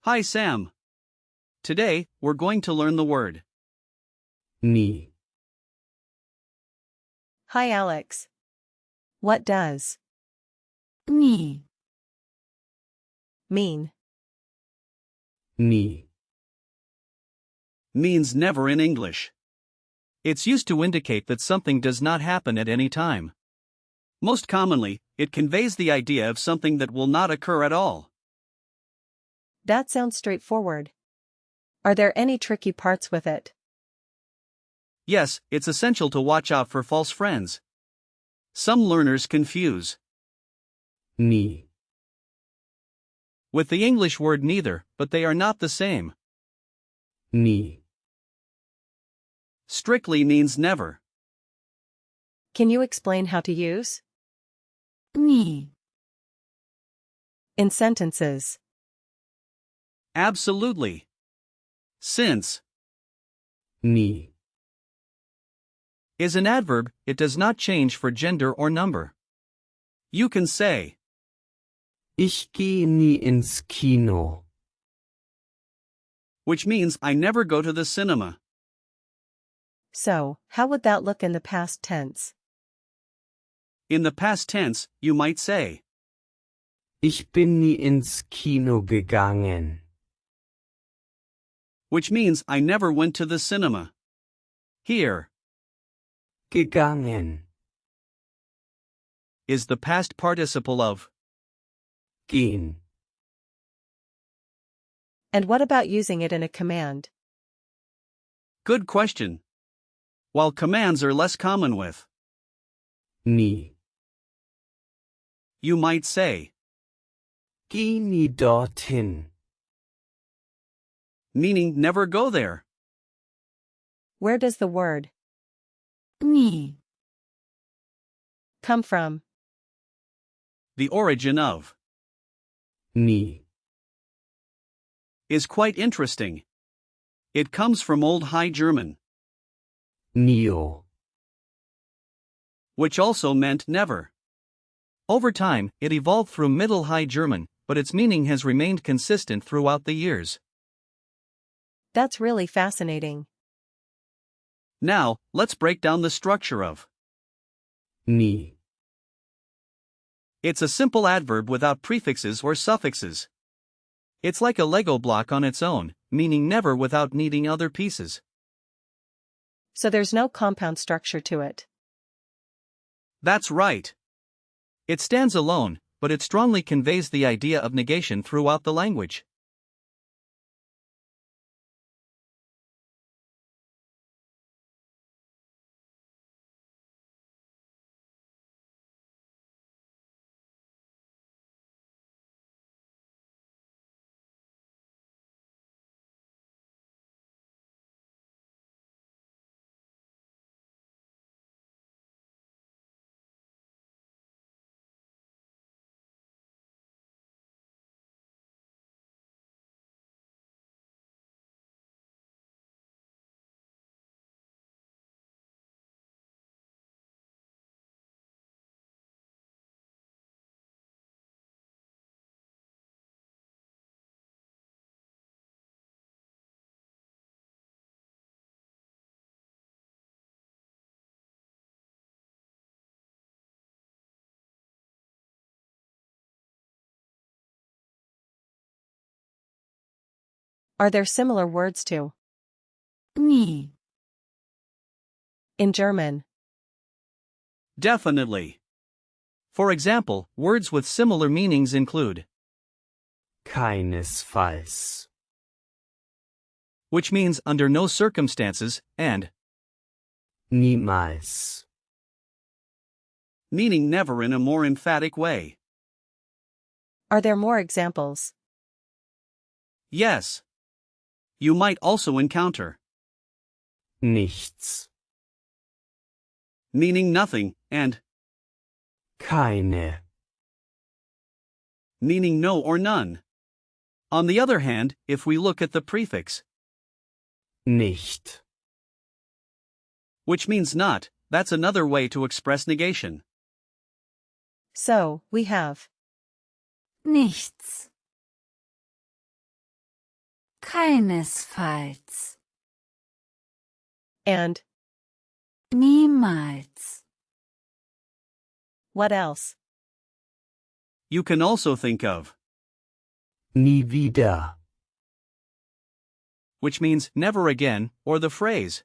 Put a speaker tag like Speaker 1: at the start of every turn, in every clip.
Speaker 1: Hi Sam. Today, we're going to learn the word
Speaker 2: Nie.
Speaker 3: Hi Alex. What does
Speaker 2: Nie.
Speaker 3: mean?
Speaker 2: Nie.
Speaker 1: means never in English. It's used to indicate that something does not happen at any time. Most commonly, it conveys the idea of something that will not occur at all.
Speaker 3: That sounds straightforward. Are there any tricky parts with it?
Speaker 1: Yes, it's essential to watch out for false friends. Some learners confuse
Speaker 2: Nie.
Speaker 1: with the English word neither, but they are not the same.
Speaker 2: Nie.
Speaker 1: Strictly means never.
Speaker 3: Can you explain how to use
Speaker 2: Nie.
Speaker 3: in sentences?
Speaker 1: Absolutely. Since
Speaker 2: Nie.
Speaker 1: is an adverb, it does not change for gender or number. You can say,
Speaker 2: Ich gehe nie ins Kino.
Speaker 1: which means I never go to the cinema.
Speaker 3: So, how would that look in the past tense?
Speaker 1: In the past tense, you might say,
Speaker 2: Ich bin nie ins Kino gegangen.
Speaker 1: which means I never went to the cinema. Here
Speaker 2: Gegangen.
Speaker 1: is the past participle of
Speaker 2: Gehen.
Speaker 3: And what about using it in a command?
Speaker 1: good question. While commands are less common with,
Speaker 2: Nie.
Speaker 1: you might say,
Speaker 2: Geh nie dorthin.
Speaker 1: meaning never go there.
Speaker 3: Where does the word
Speaker 2: Nie.
Speaker 3: come from?
Speaker 1: The origin of
Speaker 2: Nie.
Speaker 1: is quite interesting. It comes from Old High German,
Speaker 2: Nio.
Speaker 1: which also meant never. Over time, it evolved through Middle High German, but its meaning has remained consistent throughout the years.
Speaker 3: That's really fascinating.
Speaker 1: Now, let's break down the structure of.
Speaker 2: Nie.
Speaker 1: It's a simple adverb without prefixes or suffixes. It's like a Lego block on its own, meaning never without needing other pieces.
Speaker 3: So there's no compound structure to it.
Speaker 1: That's right. It stands alone, but it strongly conveys the idea of negation throughout the language.
Speaker 3: Are there similar words to
Speaker 2: Nie.
Speaker 3: in German?
Speaker 1: Definitely. For example, words with similar meanings include,
Speaker 2: Keinesfalls.
Speaker 1: which means under no circumstances, and
Speaker 2: Niemals.
Speaker 1: meaning never in a more emphatic way.
Speaker 3: Are there more examples?
Speaker 1: Yes. You might also encounter
Speaker 2: Nichts.
Speaker 1: meaning nothing, and
Speaker 2: Keine.
Speaker 1: meaning no or none. On the other hand, if we look at the prefix,
Speaker 2: Nicht.
Speaker 1: which means not, that's another way to express negation.
Speaker 3: So, we have
Speaker 2: Nichts.
Speaker 4: keinesfalls,
Speaker 3: And
Speaker 4: niemals,
Speaker 3: what else?
Speaker 1: You can also think of,
Speaker 2: Nie wieder.
Speaker 1: which means never again, or the phrase,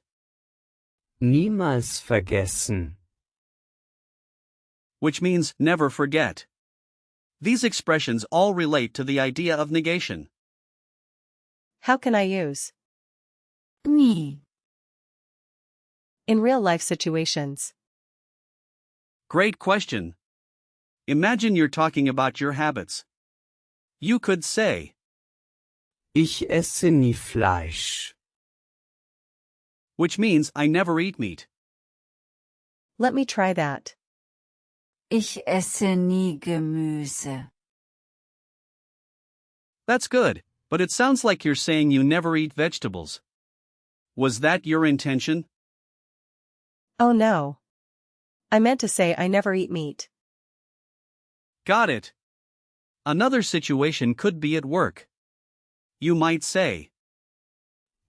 Speaker 2: Niemals vergessen.
Speaker 1: which means never forget. These expressions all relate to the idea of negation.
Speaker 3: How can I use
Speaker 4: nie,
Speaker 3: in real-life situations?
Speaker 1: Great question. Imagine you're talking about your habits. You could say,
Speaker 2: Ich esse nie Fleisch.
Speaker 1: which means I never eat meat.
Speaker 3: Let me try that.
Speaker 4: ich esse nie Gemüse.
Speaker 1: That's good, but it sounds like you're saying you never eat vegetables. Was that your intention?
Speaker 3: Oh no. I meant to say I never eat meat.
Speaker 1: Got it. Another situation could be at work. You might say,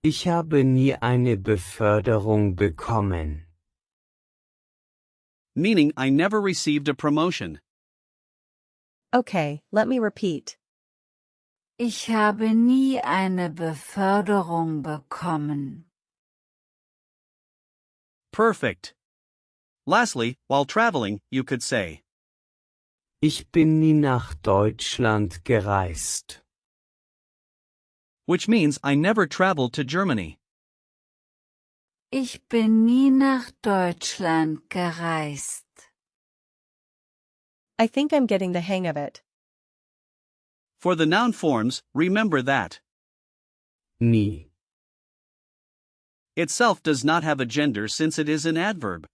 Speaker 2: Ich habe nie eine Beförderung bekommen.
Speaker 1: meaning I never received a promotion.
Speaker 3: Okay, let me repeat.
Speaker 4: Ich habe nie eine Beförderung bekommen.
Speaker 1: Perfect. Lastly, while traveling, you could say,
Speaker 2: Ich bin nie nach Deutschland gereist.
Speaker 1: which means I never traveled to Germany.
Speaker 4: Ich bin nie nach Deutschland gereist.
Speaker 3: I think I'm getting the hang of it.
Speaker 1: For the noun forms, remember that
Speaker 2: Nie.
Speaker 1: itself does not have a gender since it is an adverb.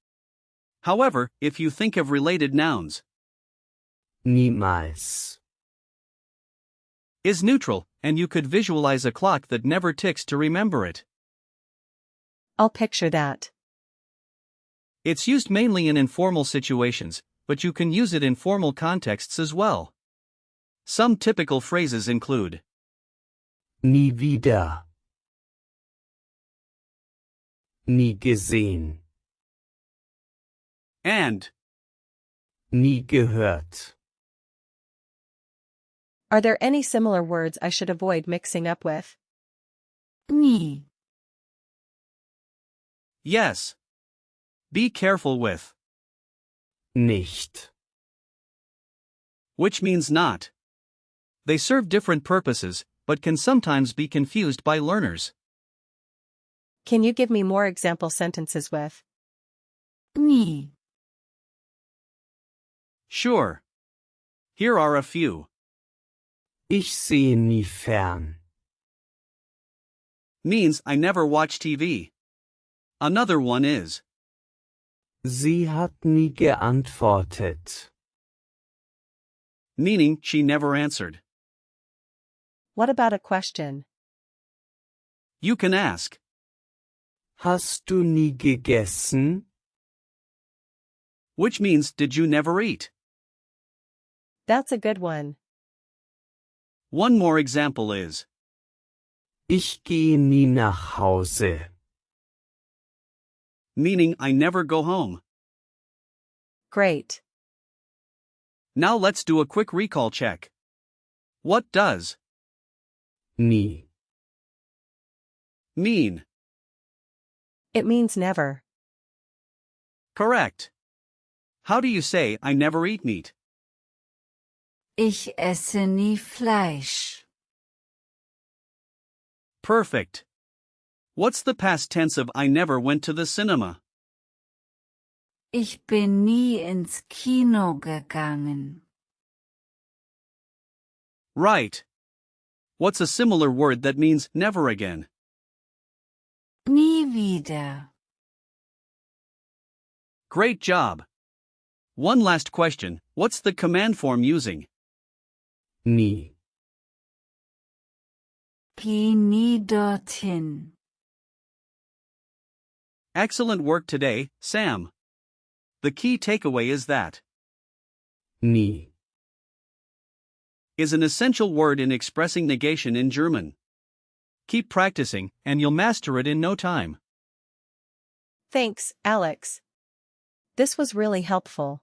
Speaker 1: However, if you think of related nouns,
Speaker 2: Niemals.
Speaker 1: is neutral, and you could visualize a clock that never ticks to remember it.
Speaker 3: I'll picture that.
Speaker 1: It's used mainly in informal situations, but you can use it in formal contexts as well. Some typical phrases include
Speaker 2: Nie wieder. Nie gesehen.
Speaker 1: and.
Speaker 2: Nie gehört.
Speaker 3: Are there any similar words I should avoid mixing up with?
Speaker 4: Nie,
Speaker 1: Yes. Be careful with,
Speaker 2: Nicht.
Speaker 1: which means not. They serve different purposes, but can sometimes be confused by learners.
Speaker 3: Can you give me more example sentences with?
Speaker 4: nie,
Speaker 1: Sure. Here are a few.
Speaker 2: Ich sehe nie fern.
Speaker 1: Means I never watch TV. Another one is,
Speaker 2: Sie hat nie geantwortet.
Speaker 1: meaning she never answered.
Speaker 3: What about a question?
Speaker 1: You can ask,
Speaker 2: Hast du nie gegessen?
Speaker 1: which means did you never eat?
Speaker 3: That's a good one.
Speaker 1: One more example is,
Speaker 2: Ich gehe nie nach Hause.
Speaker 1: meaning I never go home.
Speaker 3: Great.
Speaker 1: Now let's do a quick recall check. What does
Speaker 2: Nie.
Speaker 1: mean?
Speaker 3: It means never.
Speaker 1: Correct. How do you say I never eat meat?
Speaker 4: ich esse nie Fleisch.
Speaker 1: Perfect. What's the past tense of I never went to the cinema?
Speaker 4: Ich bin nie ins Kino gegangen.
Speaker 1: Right. What's a similar word that means never again?
Speaker 4: Nie wieder.
Speaker 1: Great job. One last question, what's the command form using?
Speaker 2: Nie.
Speaker 4: Geh nie dorthin.
Speaker 1: Excellent work today, Sam. The key takeaway is that
Speaker 2: Nie.
Speaker 1: is an essential word in expressing negation in German. Keep practicing, and you'll master it in no time.
Speaker 3: Thanks, Alex. This was really helpful.